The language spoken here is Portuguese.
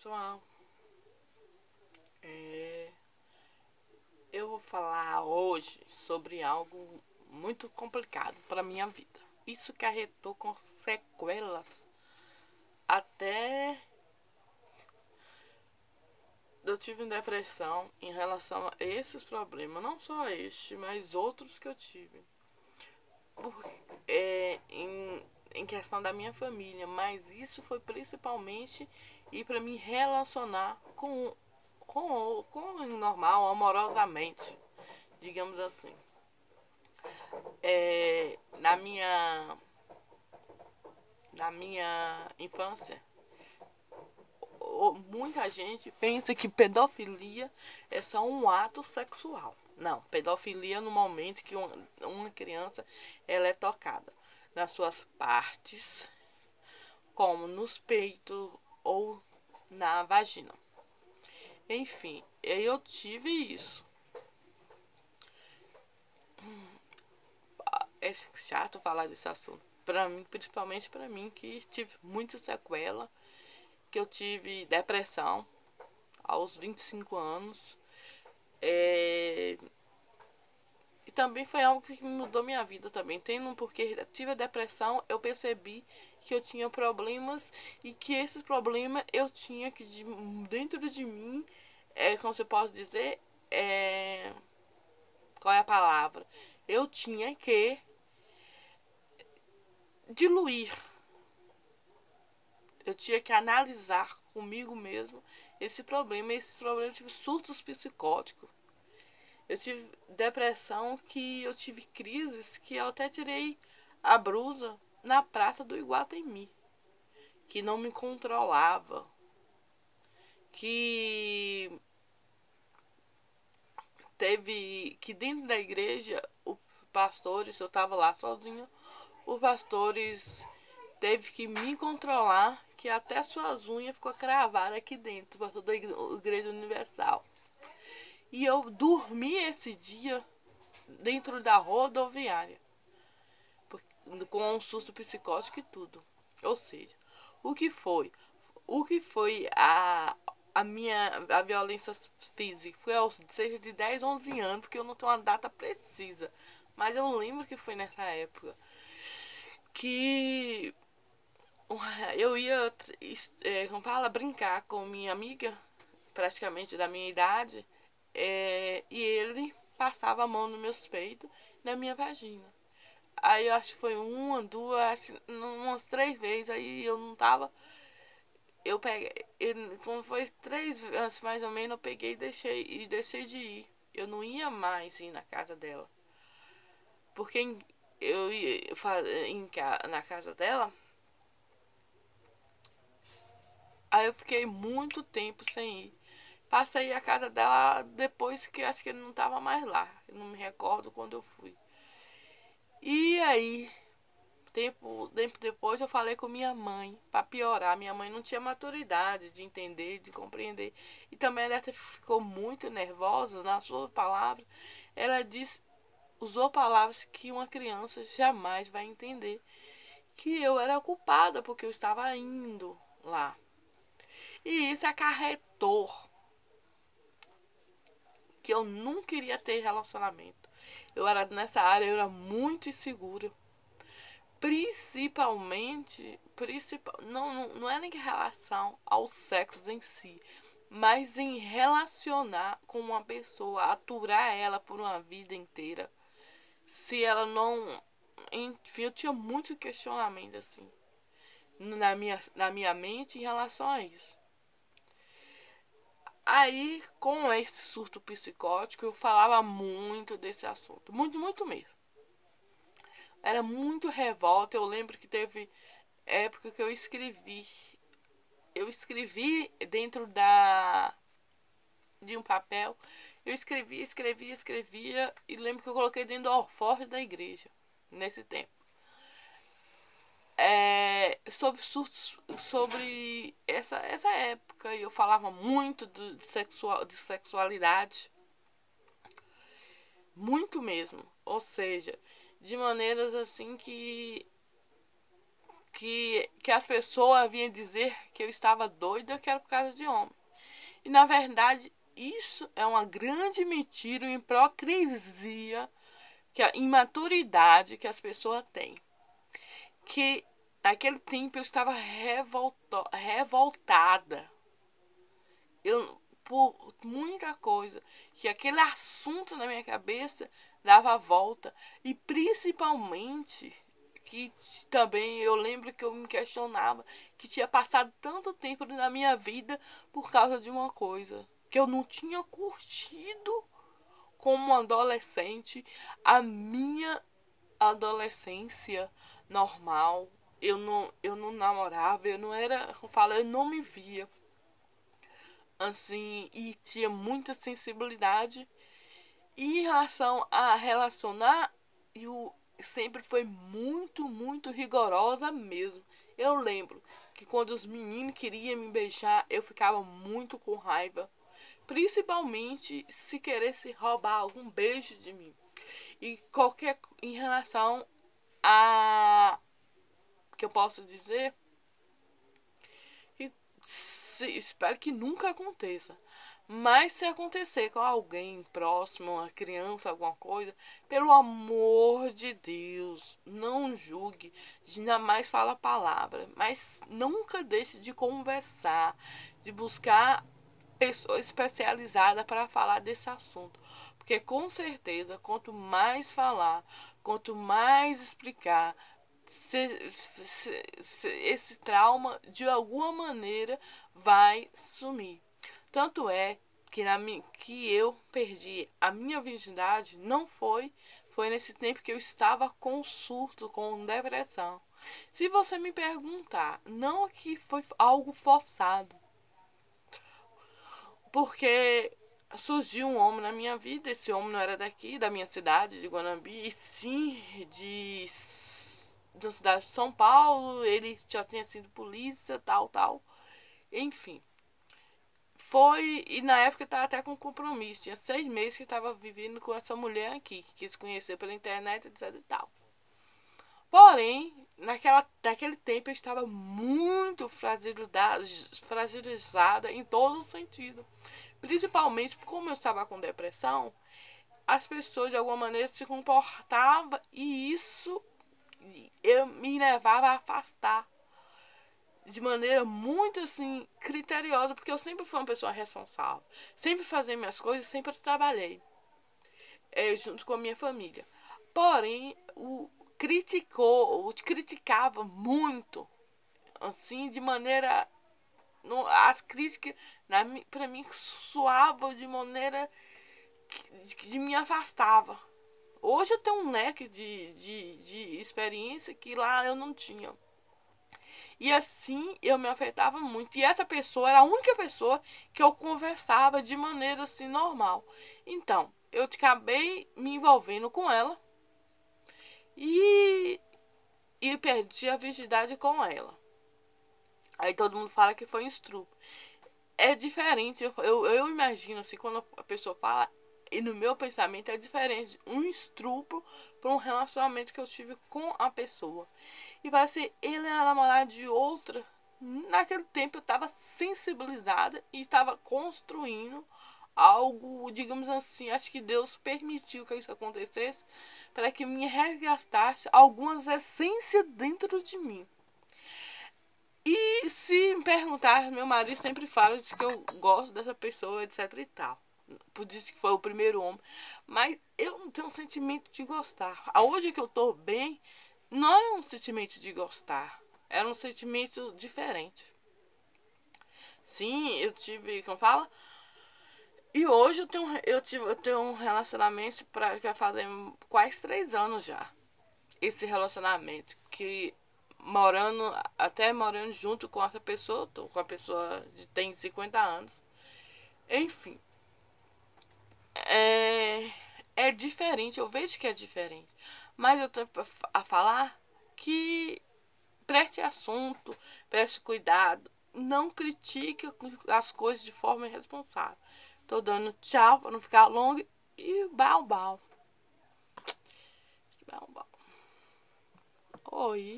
pessoal, é, eu vou falar hoje sobre algo muito complicado para minha vida. Isso que arretou com sequelas até eu tive depressão em relação a esses problemas, não só este, mas outros que eu tive. Por- em questão da minha família, mas isso foi principalmente ir para me relacionar com o normal, amorosamente, digamos assim. É, na minha infância, muita gente pensa que pedofilia é só um ato sexual. Não, pedofilia no momento que uma criança ela é tocada nas suas partes, como nos peitos ou na vagina. Enfim, eu tive isso. É chato falar desse assunto. Pra mim, principalmente pra mim, que tive muita sequela, que eu tive depressão aos 25 anos. É, e também foi algo que mudou minha vida também. Tendo, porque tive a depressão, eu percebi que eu tinha problemas e que esses problemas eu tinha que, dentro de mim, como você pode dizer, é, qual é a palavra? Eu tinha que diluir. Eu tinha que analisar comigo mesmo esse problema. Esses problemas, eu tive surtos psicóticos. Eu tive depressão, que eu tive crises que eu até tirei a brusa na praça do Iguatemi. Que não me controlava. Que teve que dentro da igreja, os pastores, eu estava lá sozinha, os pastores teve que me controlar, que até suas unhas ficou cravada aqui dentro, pastor da Igreja Universal. E eu dormi esse dia dentro da rodoviária, com um susto psicótico e tudo. Ou seja, o que foi? O que foi a violência física? Foi aos cerca de 10, 11 anos, porque eu não tenho uma data precisa. Mas eu lembro que foi nessa época que eu ia, como fala, brincar com minha amiga, praticamente da minha idade, e ele passava a mão nos meus peitos e na minha vagina. Aí eu acho que foi uma, duas, acho, umas 3 vezes, aí eu não tava. Eu peguei, quando foi 3 vezes mais ou menos, eu peguei e deixei de ir. Eu não ia mais ir na casa dela. Porque eu ia na casa dela. Aí eu fiquei muito tempo sem ir. Passei a casa dela depois que acho que ele não tava mais lá. Eu não me recordo quando eu fui. E aí, tempo depois eu falei com minha mãe, para piorar. Minha mãe não tinha maturidade de entender, de compreender. E também ela ficou muito nervosa nas suas palavras. Ela disse, usou palavras que uma criança jamais vai entender. Que eu era culpada porque eu estava indo lá. E isso acarretou que eu não queria ter relacionamento. Eu era nessa área, eu era muito insegura. Não é nem em relação ao sexo em si, mas em relacionar com uma pessoa, aturar ela por uma vida inteira. Se ela não. Enfim, eu tinha muito questionamento assim na minha mente em relação a isso. Aí, com esse surto psicótico, eu falava muito desse assunto. Muito, muito mesmo. Era muito revolta. Eu lembro que teve época que eu escrevi. Eu escrevi dentro de um papel. Eu escrevia. E lembro que eu coloquei dentro do alforje da igreja. Nesse tempo. Sobre surtos, sobre essa época. Eu falava muito de sexualidade. Muito mesmo. Ou seja, de maneiras assim que que as pessoas vinham dizer que eu estava doida, que era por causa de homem. E na verdade, isso é uma grande mentira, uma hipocrisia, que a imaturidade que as pessoas têm. Que naquele tempo eu estava revoltada. Por muita coisa, que aquele assunto na minha cabeça dava volta. E principalmente que também eu lembro que eu me questionava que tinha passado tanto tempo na minha vida por causa de uma coisa que eu não tinha curtido como adolescente a minha adolescência normal. Eu não namorava, eu não era, como falo, eu não me via assim, e tinha muita sensibilidade. E em relação a relacionar, eu sempre foi muito rigorosa mesmo. Eu lembro que quando os meninos queriam me beijar, eu ficava muito com raiva. Principalmente se queresse roubar algum beijo de mim. E qualquer em relação a que eu posso dizer, que espero que nunca aconteça. Mas se acontecer com alguém próximo, uma criança, alguma coisa, pelo amor de Deus, não julgue, jamais fala a palavra, mas nunca deixe de conversar, de buscar pessoa especializada para falar desse assunto. Porque com certeza, quanto mais falar, quanto mais explicar, esse trauma de alguma maneira vai sumir. Tanto é que, que eu perdi a minha virgindade, não foi nesse tempo que eu estava com surto, com depressão. Se você me perguntar, não que foi algo forçado, porque surgiu um homem na minha vida. Esse homem não era daqui, da minha cidade, de Guanambi, e sim da cidade de São Paulo. Ele já tinha sido polícia, tal. Enfim. Foi, e na época eu tava até com compromisso. Tinha 6 meses que eu tava vivendo com essa mulher aqui, que quis conhecer pela internet, etc e tal. Porém, naquele tempo eu estava muito fragilizada em todo o sentido. Principalmente como eu estava com depressão, as pessoas de alguma maneira se comportavam e isso me levava a afastar de maneira muito assim criteriosa, porque eu sempre fui uma pessoa responsável, sempre fazia minhas coisas, sempre trabalhei junto com a minha família. Porém, criticava muito, assim, de maneira, as críticas para mim soavam de maneira que me afastava. Hoje eu tenho um leque de experiência que lá eu não tinha. E assim eu me afetava muito. E essa pessoa era a única pessoa que eu conversava de maneira assim normal. Então, eu acabei me envolvendo com ela e, e perdi a virgindade com ela. Aí todo mundo fala que foi um estupro. É diferente, eu imagino assim, quando a pessoa fala, e no meu pensamento é diferente um estupro para um relacionamento que eu tive com a pessoa. E vai ser, ele era namorado de outra. Naquele tempo eu estava sensibilizada e estava construindo algo, digamos assim, acho que Deus permitiu que isso acontecesse para que me resgatasse algumas essências dentro de mim. E se me perguntar, meu marido sempre fala de que eu gosto dessa pessoa, etc e tal. Por isso que foi o primeiro homem. Mas eu não tenho um sentimento de gostar. Hoje que eu tô bem, não é um sentimento de gostar. Era um sentimento diferente. Sim, eu tive, como fala? E hoje eu tenho um relacionamento que vai fazer quase 3 anos já. Esse relacionamento que até morando junto com essa pessoa, tô com a pessoa que tem 50 anos. Enfim, é diferente, eu vejo que é diferente. Mas eu tenho a falar que preste assunto, preste cuidado, não critique as coisas de forma irresponsável. Tô dando tchau para não ficar longo e bau. Oi.